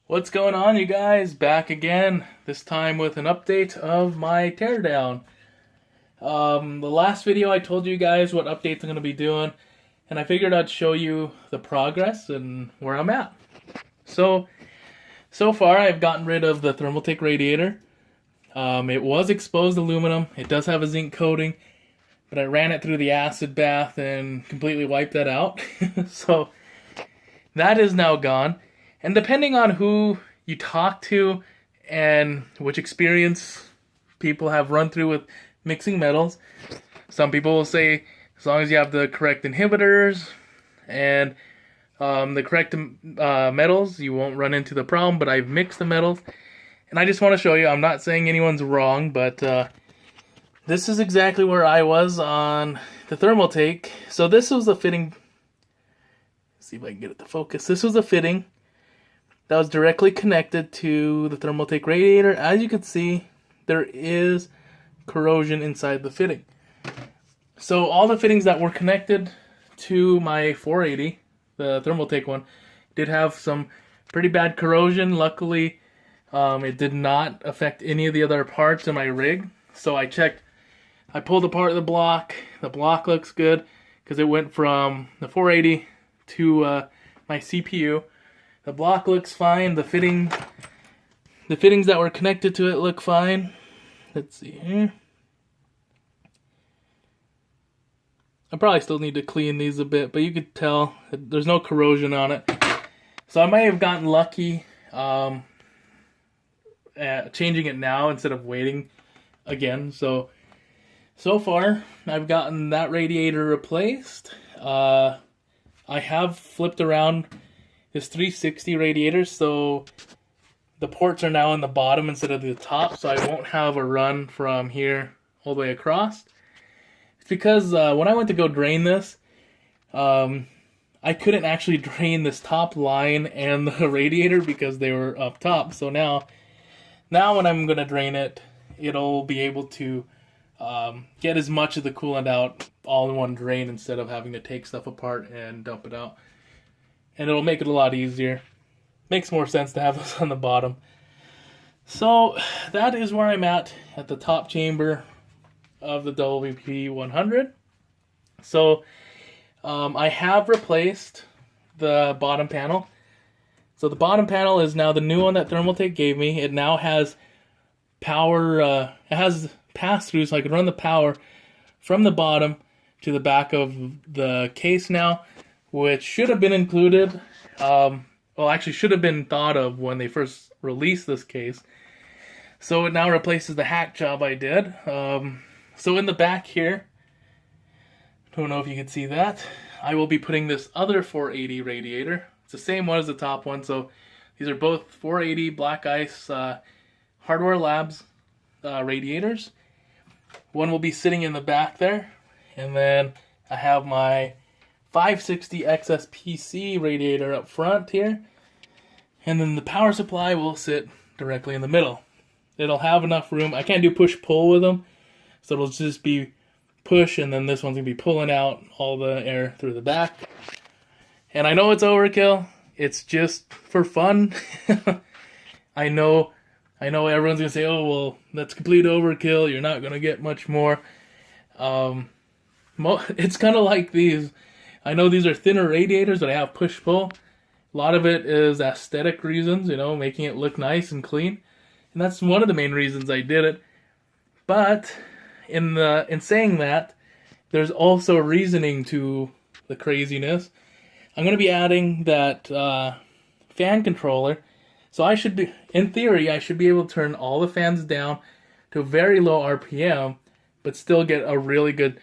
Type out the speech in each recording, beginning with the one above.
What's going on, you guys? Back again, this time with an update of my teardown. The last video I told you guys what updates I'm going to be doing, and I figured I'd show you the progress and where I'm at. So far I've gotten rid of the Thermaltake radiator. It was exposed aluminum. It does have a zinc coating, but I ran it through the acid bath and completely wiped that out. So that is now gone. And depending on who you talk to and which experience people have run through with mixing metals, some people will say as long as you have the correct inhibitors and the correct metals, you won't run into the problem. But I've mixed the metals, and I just want to show you, I'm not saying anyone's wrong, but this is exactly where I was on the Thermaltake. So this was the fitting. Let's see if I can get it to focus. This was the fitting that was directly connected to the Thermaltake radiator. As you can see, there is corrosion inside the fitting. So all the fittings that were connected to my 480, the Thermaltake one, did have some pretty bad corrosion. Luckily, it did not affect any of the other parts in my rig. So I checked, I pulled apart the block. The block looks good because it went from the 480 to my CPU. The block looks fine. The fittings that were connected to it look fine. Let's see here. I probably still need to clean these a bit, but you could tell there's no corrosion on it. So I might have gotten lucky at changing it now instead of waiting again. So far, I've gotten that radiator replaced. I have flipped around this 360 radiator, so the ports are now in the bottom instead of the top, so I won't have a run from here all the way across. It's because when I went to go drain this, I couldn't actually drain this top line and the radiator because they were up top. So now when I'm going to drain it, it'll be able to get as much of the coolant out all in one drain instead of having to take stuff apart and dump it out. And it'll make it a lot easier. Makes more sense to have this on the bottom. So that is where I'm at the top chamber of the WP100. So I have replaced the bottom panel. So the bottom panel is now the new one that Thermaltake gave me. It now has power, it has pass-through, so I can run the power from the bottom to the back of the case now, which should have been included, well, actually should have been thought of when they first released this case. So it now replaces the hack job I did. So in the back here, don't know if you can see that, I will be putting this other 480 radiator. It's the same one as the top one, so these are both 480 Black Ice Hardware Labs radiators. One will be sitting in the back there, and then I have my 560 XSPC radiator up front here, and then the power supply will sit directly in the middle. It'll have enough room. I can't do push-pull with them, so it'll just be push, and then this one's going to be pulling out all the air through the back. And I know it's overkill. It's just for fun. I know everyone's going to say, oh, well, that's complete overkill. You're not going to get much more. It's kind of like these. I know these are thinner radiators, but I have push-pull. A lot of it is aesthetic reasons, making it look nice and clean. And that's one of the main reasons I did it. But in saying that, there's also reasoning to the craziness. I'm going to be adding that fan controller. So I should be, in theory, I should be able to turn all the fans down to a very low RPM, but still get a really good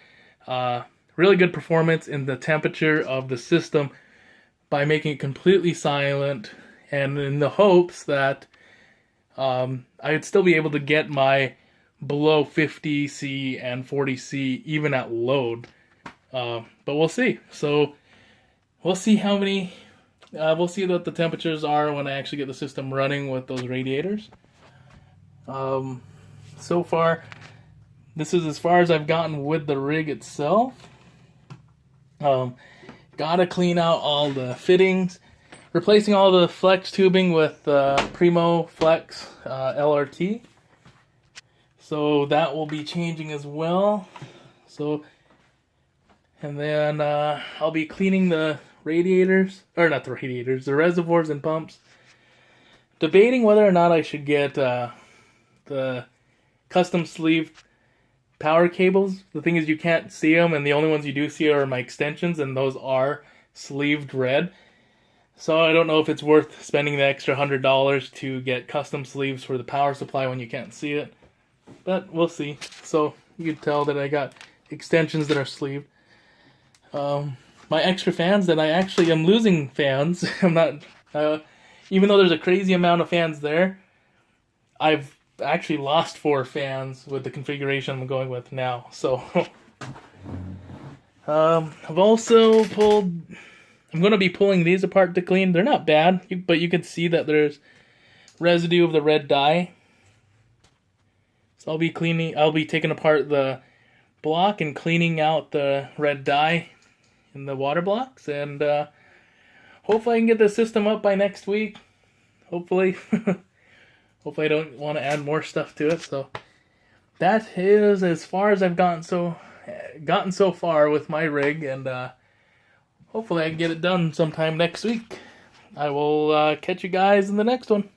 performance in the temperature of the system by making it completely silent, and in the hopes that I'd still be able to get my below 50C and 40C even at load. But we'll see. So we'll see how many, we'll see what the temperatures are when I actually get the system running with those radiators. So far, this is as far as I've gotten with the rig itself. Gotta clean out all the fittings. replacing all the flex tubing with Primo Flex LRT. So that will be changing as well. So, and then I'll be cleaning the radiators, or not the radiators, the reservoirs and pumps. Debating whether or not I should get the custom sleeve power cables. The thing is, you can't see them, and the only ones you do see are my extensions, and those are sleeved red. So I don't know if it's worth spending the extra $100 to get custom sleeves for the power supply when you can't see it. But we'll see. So you can tell that I got extensions that are sleeved. My extra fans, that I actually am losing fans. I'm not, even though there's a crazy amount of fans there, I've actually lost 4 fans with the configuration I'm going with now. So I've also pulled, I'm going to be pulling these apart to clean. They're not bad, but you can see that there's residue of the red dye. So I'll be taking apart the block and cleaning out the red dye in the water blocks, and hopefully I can get the system up by next week. Hopefully. Hopefully I don't want to add more stuff to it. So that is as far as I've gotten so far with my rig, and hopefully I can get it done sometime next week. I will catch you guys in the next one.